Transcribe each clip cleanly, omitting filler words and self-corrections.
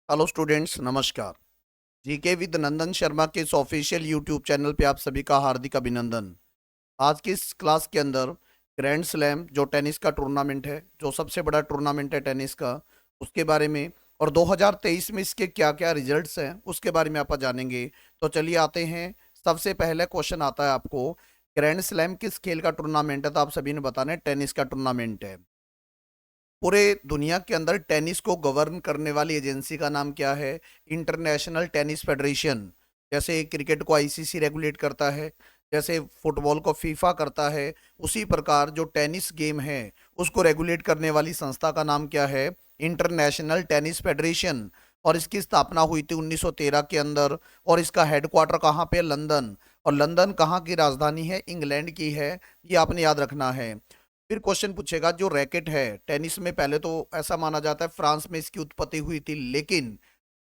Hello students, नमस्कार। GK with नंदन शर्मा के इस ऑफिशियल यूट्यूब चैनल पे आप सभी का हार्दिक अभिनंदन। आज की इस क्लास के अंदर ग्रैंड स्लैम जो टेनिस का टूर्नामेंट है, जो सबसे बड़ा टूर्नामेंट है टेनिस का, उसके बारे में और 2023 में इसके क्या क्या रिजल्ट्स हैं उसके बारे में आप जानेंगे। तो चलिए आते हैं। सबसे पहले क्वेश्चन आता है आपको, ग्रैंड स्लैम किस खेल का टूर्नामेंट है? तो आप सभी ने बताना है टेनिस का टूर्नामेंट है। पूरे दुनिया के अंदर टेनिस को गवर्न करने वाली एजेंसी का नाम क्या है? International tennis federation. जैसे क्रिकेट को आईसीसी रेगुलेट करता है, जैसे फुटबॉल को फीफा करता है, उसी प्रकार जो टेनिस गेम है उसको रेगुलेट करने वाली संस्था का नाम क्या है? International tennis federation. और इसकी स्थापना हुई थी 1913 के अंदर। और इसका हेडक्वार्टर कहाँ पे? लंदन। और लंदन कहाँ की राजधानी है? इंग्लैंड की है। ये आपने याद रखना है। फिर क्वेश्चन पूछेगा, जो रैकेट है टेनिस में, पहले तो ऐसा माना जाता है फ्रांस में इसकी उत्पत्ति हुई थी, लेकिन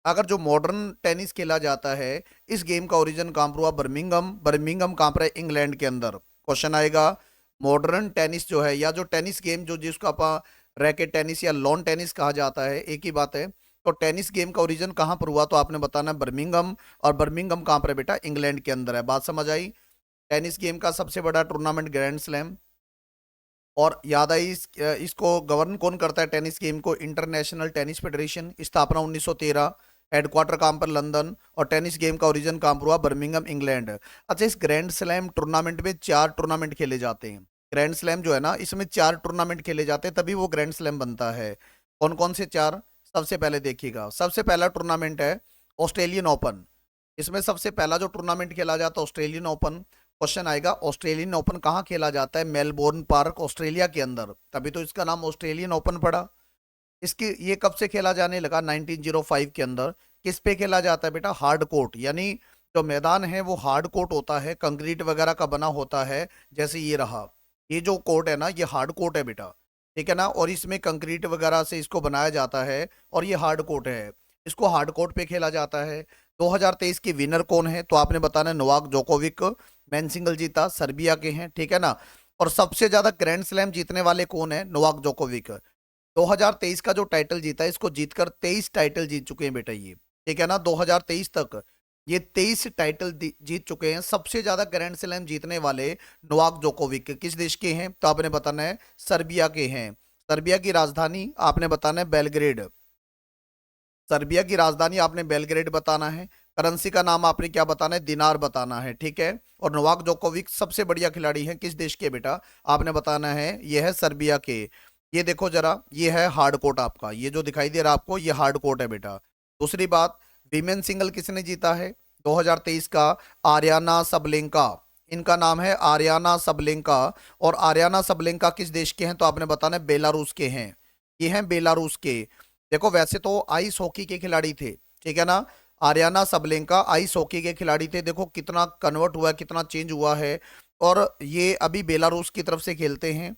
अगर जो मॉडर्न टेनिस खेला जाता है, इस गेम का ओरिजिन कहाँ पर हुआ? बर्मिंघम। बर्मिंघम कहाँ पर है? इंग्लैंड के अंदर। क्वेश्चन आएगा, मॉडर्न टेनिस जो है, या जो टेनिस गेम जो जिसको आप रैकेट टेनिस या लॉन टेनिस कहा जाता है, एक ही बात है। तो टेनिस गेम का ओरिजिन कहाँ पर हुआ? तो आपने बताना है बर्मिंघम। और बर्मिंघम कहाँ पर है बेटा? इंग्लैंड के अंदर है। बात समझ आई? टेनिस गेम का सबसे बड़ा टूर्नामेंट ग्रैंड स्लैम। और याद आई इसको गवर्न कौन करता है टेनिस गेम को? International tennis federation. स्थापना 1913। हेडक्वार्टर कहाँ पर? लंदन। और टेनिस गेम का ओरिजिन कहाँ पर हुआ? Birmingham, England. अच्छा, इस ग्रैंड स्लैम टूर्नामेंट में 4 टूर्नामेंट खेले जाते हैं। ग्रैंड स्लैम जो है ना, इसमें 4 टूर्नामेंट खेले जाते हैं, तभी वो ग्रैंड स्लैम बनता है। कौन कौन से 4? सबसे पहले देखिएगा, सबसे पहला टूर्नामेंट है ऑस्ट्रेलियन ओपन। इसमें सबसे पहला जो टूर्नामेंट खेला जाता है ऑस्ट्रेलियन ओपन। क्वेश्चन आएगा, ऑस्ट्रेलियन ओपन कहाँ खेला जाता है? मेलबोर्न पार्क, ऑस्ट्रेलिया के अंदर, तभी तो इसका नाम ऑस्ट्रेलियन ओपन पड़ा। इसकी ये कब से खेला जाने लगा? 1905 के अंदर। किस पे खेला जाता है बेटा? हार्ड कोर्ट, यानी जो मैदान है वो हार्ड कोर्ट होता है, कंक्रीट वगैरह का बना होता है। जैसे ये रहा, ये जो कोर्ट है ना, ये हार्ड कोर्ट है बेटा, ठीक है ना। और इसमें कंक्रीट वगैरह से इसको बनाया जाता है, और ये हार्ड कोर्ट है। इसको हार्ड कोर्ट पे खेला जाता है। 2023 की विनर कौन है? तो आपने बताना है नोवाक जोकोविक। मैन सिंगल जीता, सर्बिया के हैं, ठीक है ना। और सबसे ज्यादा ग्रैंड स्लैम जीतने वाले कौन है? Novak Djokovic. 2023 का जो टाइटल जीता है, इसको जीतकर 23 टाइटल जीत चुके हैं बेटा ये, ठीक है ना। 2023 तक ये 23 टाइटल जीत चुके हैं। सबसे ज्यादा ग्रैंड स्लैम जीतने वाले नोवाक जोकोविक किस देश के हैं? तो आपने बताना है सर्बिया के हैं। सर्बिया की राजधानी आपने बताना है बेलग्रेड। सर्बिया की राजधानी आपने बेलग्रेड बताना है। करेंसी का नाम आपने क्या बताना है? दिनार बताना है, ठीक है। और नोवाक जोकोविक सबसे बढ़िया खिलाड़ी है, किस देश के बेटा? आपने बताना है ये है सर्बिया के। ये देखो जरा, ये है हार्ड कोर्ट आपका, ये जो दिखाई दे रहा है आपको, ये हार्ड कोर्ट है बेटा। दूसरी बात, विमेन सिंगल किसने जीता है 2023 का? Aryna Sabalenka. इनका नाम है आर्याना सबलेंका। और आर्याना सबलेंका किस देश के हैं? तो आपने बताना है बेलारूस के हैं। ये हैं बेलारूस के। देखो, वैसे तो आइस हॉकी के खिलाड़ी थे, ठीक है ना। आर्याना सबलेंका आइस हॉकी के खिलाड़ी थे। देखो कितना कन्वर्ट हुआ है, कितना चेंज हुआ है। और ये अभी बेलारूस की तरफ से खेलते हैं।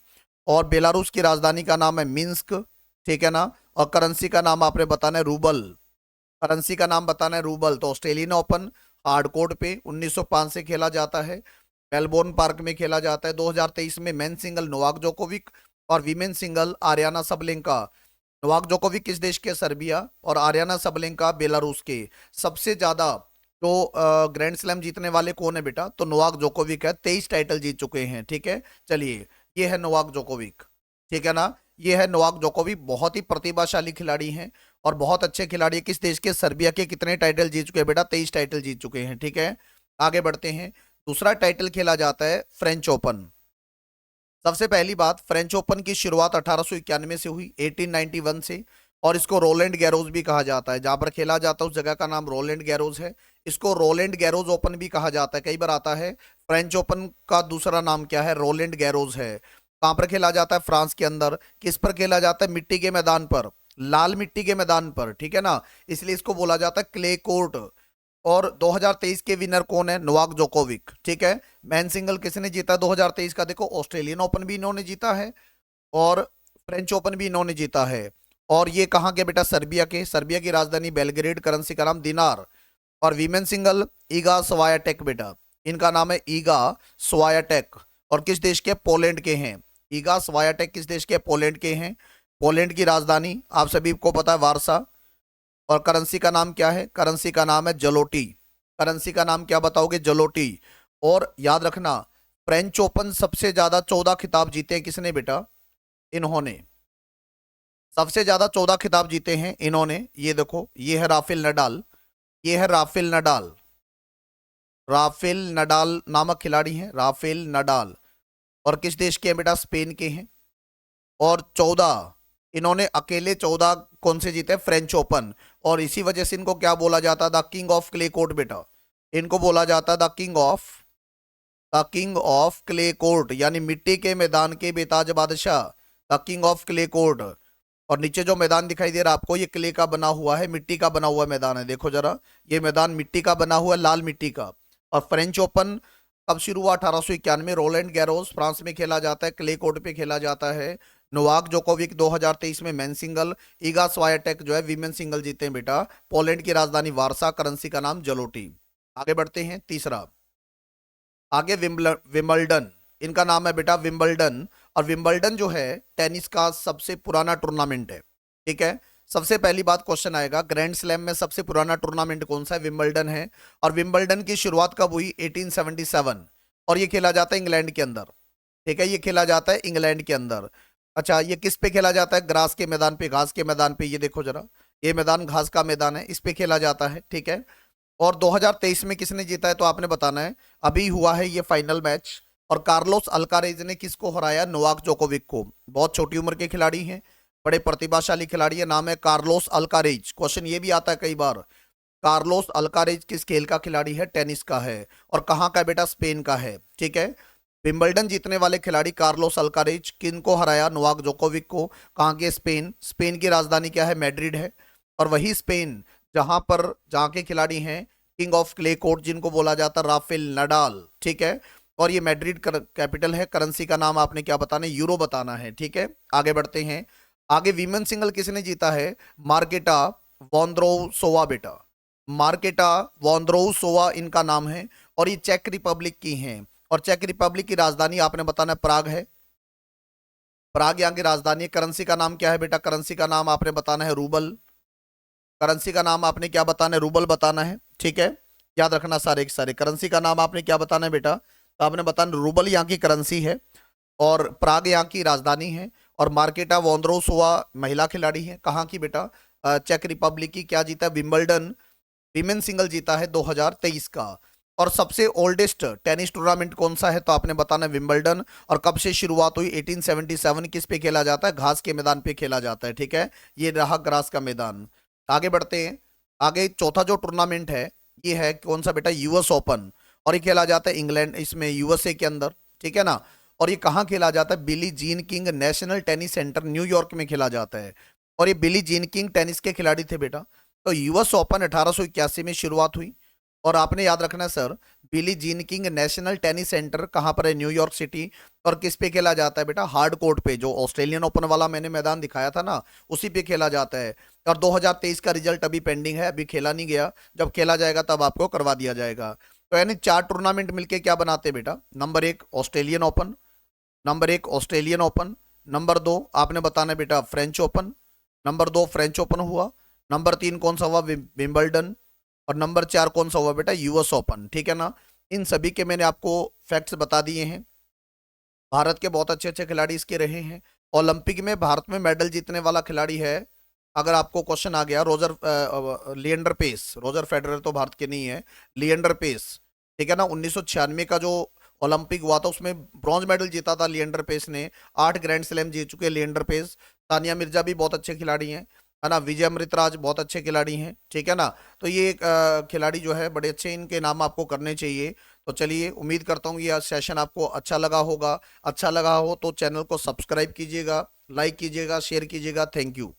और बेलारूस की राजधानी का नाम है मिन्स्क, ठीक है ना। और करेंसी का नाम आपने बताना है रूबल। करेंसी का नाम बताना है रूबल। तो ऑस्ट्रेलियन ओपन हार्ड कोर्ट पे 1905 से खेला जाता है, मेलबोर्न पार्क में खेला जाता है। 2023 में मेन सिंगल नोवाक जोकोविक, और women single Aryna Sabalenka. Novak Djokovic किस देश के? सर्बिया। और आर्याना सबलेंका बेलारूस के। सबसे ज्यादा तो ग्रैंड स्लैम जीतने वाले कौन है बेटा? तो नोवाक जोकोविक है, 23 टाइटल जीत चुके हैं, ठीक है। चलिए, ये है नोवाक जोकोविक, ठीक है ना। ये है नोवाक जोकोविक, बहुत ही प्रतिभाशाली खिलाड़ी हैं और बहुत अच्छे खिलाड़ी। किस देश के? सर्बिया के। कितने टाइटल जीत चुके हैं बेटा? 23 टाइटल जीत चुके हैं, ठीक है। आगे बढ़ते हैं। दूसरा टाइटल खेला जाता है फ्रेंच ओपन। सबसे पहली बात, फ्रेंच ओपन की शुरुआत 1891 से हुई, 1891 से। और इसको रोलैंड गैरोज भी कहा जाता है। जहां पर खेला जाता है उस जगह का नाम रोलैंड गैरोज है। इसको रोलैंड गैरोज ओपन भी कहा जाता है, कई बार आता है। फ्रेंच ओपन का दूसरा नाम क्या है? रोलैंड गैरोज है। कहां पर खेला जाता है? फ्रांस के अंदर। किस पर खेला जाता है? मिट्टी के मैदान पर, लाल मिट्टी के मैदान पर, ठीक है ना। इसलिए इसको बोला जाता है क्ले कोर्ट। और 2023 के विनर कौन है? नोवाक जोकोविक, ठीक है। मैन सिंगल किसने जीता 2023 का? देखो, ऑस्ट्रेलियन ओपन भी इन्होंने जीता है, और फ्रेंच ओपन भी इन्होंने जीता है। और ये कहाँ के बेटा? सर्बिया के। सर्बिया की राजधानी बेलग्रेड, करेंसी का नाम दिनार। और वीमेन सिंगल ईगा स्वायाटेक बेटा, इनका नाम है ईगा स्वायाटेक। और किस देश के? पोलैंड के हैं। ईगा स्वायाटेक किस देश के? पोलैंड के हैं। पोलैंड की राजधानी आप सभी को पता है, वारसा। और करेंसी का नाम क्या है? करेंसी का नाम है जलोटी। करेंसी का नाम क्या बताओगे? जलोटी। और याद रखना, फ्रेंच ओपन सबसे ज्यादा 14 खिताब जीते हैं किसने बेटा? इन्होंने। सबसे ज्यादा 14 खिताब जीते हैं इन्होंने। ये देखो, ये है राफेल नडाल। ये है राफेल नडाल। राफेल नडाल नामक खिलाड़ी हैं, राफेल नडाल। और किस देश के हैं बेटा? स्पेन के हैं। और 14 इन्होंने अकेले 14 कौन से जीते? French open. और इसी वजह से इनको क्या बोला जाता? The king of clay court बेटा। इनको बोला जाता the king of clay court, यानी मिट्टी के मैदान के बेताज बादशाह, the king of clay court. और नीचे जो मैदान दिखाई दे रहा है आपको, ये क्ले का बना हुआ है, मिट्टी का बना हुआ मैदान है। देखो जरा, ये मैदान मिट्टी का बना हुआ है, लाल मिट्टी का। और फ्रेंच ओपन कब शुरू हुआ? 1891। रोलैंड गैरोस फ्रांस में खेला जाता है, क्ले कोर्ट पे खेला जाता है। नोवाक जोकोविक 2023 में मेन सिंगल, इगा स्वायटेक जो है वीमेन सिंगल जीते हैं बेटा। पोलैंड की राजधानी वारसा, करेंसी का नाम जलोटी। आगे बढ़ते हैं, तीसरा। आगे विम्बलडन, इनका नाम है बेटा विम्बलडन। और विम्बलडन जो है टेनिस का सबसे पुराना टूर्नामेंट है। ठीक है, सबसे पहली बात क्वेश्चन आएगा, ग्रैंड स्लैम में सबसे पुराना टूर्नामेंट कौन सा है? विम्बलडन है। और विम्बलडन की शुरुआत कब हुई? 1877। और ये खेला जाता है इंग्लैंड के अंदर। ठीक है, ये खेला जाता है इंग्लैंड के अंदर। अच्छा, ये किस पे खेला जाता है? ग्रास के मैदान पे, घास के मैदान पे। ये देखो जरा, ये मैदान घास का मैदान है, इस पे खेला जाता है। ठीक है। और 2023 में किसने जीता है तो आपने बताना है। अभी हुआ है ये फाइनल मैच। और कार्लोस अल्कारेज ने किसको हराया? नोवाक जोकोविक को। बहुत छोटी उम्र के खिलाड़ी हैं, बड़े प्रतिभाशाली खिलाड़ी है, नाम है कार्लोस अल्कारेज। क्वेश्चन ये भी आता है कई बार, कार्लोस अल्कारेज किस खेल का खिलाड़ी है? टेनिस का है। और कहाँ का बेटा? स्पेन का है। ठीक है, विंबलडन जीतने वाले खिलाड़ी कार्लोस अल्कारेज किन को हराया? नोवाक जोकोविक को। कहाँ के? स्पेन। स्पेन की राजधानी क्या है? मैड्रिड है। और वही स्पेन जहाँ के खिलाड़ी हैं किंग ऑफ क्ले कोर्ट, जिनको बोला जाता है राफेल नडाल। ठीक है, और ये मैड्रिड कैपिटल है। करेंसी का नाम आपने क्या बताना है? यूरो बताना है। ठीक है, आगे बढ़ते हैं। आगे वीमेन सिंगल किसने जीता है? मार्केटा वोंद्रोसोवा बेटा। मार्केटा वोंद्रोसोवा इनका नाम है। और ये चेक रिपब्लिक की हैं। और चेक रिपब्लिक की राजधानी आपने बताना है प्राग है। प्राग यहाँ की राजधानी है। करेंसी का नाम क्या है बेटा? करेंसी का नाम आपने बताना है रूबल। करेंसी का नाम आपने क्या बताना है? रूबल बताना है। ठीक है, याद रखना सारे के सारे। करेंसी का नाम आपने क्या बताना है बेटा? तो आपने बताना रूबल यहाँ की करेंसी है। और प्राग यहाँ की राजधानी है। और मार्केटा वोंद्रोसोवा महिला खिलाड़ी है। कहाँ की बेटा? चेक रिपब्लिक की। क्या जीता? विंबलडन विमेन सिंगल जीता है 2023 का। और सबसे ओल्डेस्ट टेनिस टूर्नामेंट कौन सा है तो आपने बताना है विंबलडन। और कब से शुरुआत हुई? 1877। किस पे खेला जाता है? घास के मैदान पे खेला जाता है। ठीक है, ये रहा ग्रास का मैदान। आगे बढ़ते हैं। आगे चौथा जो टूर्नामेंट है ये है कौन सा बेटा? US open. और ये खेला जाता है इंग्लैंड, इसमें यूएसए के अंदर। ठीक है ना। और ये कहाँ खेला जाता है? Billie Jean King national tennis centre New York में खेला जाता है। और ये बिली जीन किंग टेनिस के खिलाड़ी थे बेटा। तो यूएस ओपन 1881 में शुरुआत हुई। और आपने याद रखना है sir, Billie Jean King national tennis centre कहाँ पर है? New York city. और किस पे खेला जाता है बेटा? हार्ड कोर्ट पे, जो ऑस्ट्रेलियन ओपन वाला मैंने मैदान दिखाया था ना, उसी पे खेला जाता है। और 2023 का रिजल्ट अभी पेंडिंग है, अभी खेला नहीं गया। जब खेला जाएगा तब आपको करवा दिया जाएगा। तो यानी 4 टूर्नामेंट मिलके क्या बनाते हैं बेटा? Number 1 Australian open, number 1 Australian open, number 2 आपने बताना है बेटा French open, number 2 French open हुआ, नंबर 3 कौन सा हुआ? विंबलडन। और नंबर 4 कौन सा हुआ बेटा? US open. ठीक है ना। इन सभी के मैंने आपको फैक्ट्स बता दिए हैं। भारत के बहुत अच्छे अच्छे खिलाड़ी इसके रहे हैं। ओलंपिक में भारत में मेडल जीतने वाला खिलाड़ी है, अगर आपको क्वेश्चन आ गया, लिएंडर पेस। रोजर फेडरर तो भारत के नहीं है, लिएंडर पेस। ठीक है ना। 1996 का जो ओलंपिक हुआ था उसमें ब्रॉन्ज मेडल जीता था लिएंडर पेस ने। 8 ग्रैंड स्लैम जीत चुके लिएंडर पेस। सानिया मिर्जा भी बहुत अच्छे खिलाड़ी हैं, है ना। विजय अमृतराज बहुत अच्छे खिलाड़ी हैं। ठीक है ना। तो ये खिलाड़ी जो है बड़े अच्छे, इनके नाम आपको करने चाहिए। तो चलिए, उम्मीद करता हूँ ये सेशन आपको अच्छा लगा होगा। अच्छा लगा हो तो चैनल को सब्सक्राइब कीजिएगा, लाइक कीजिएगा, शेयर कीजिएगा। Thank you.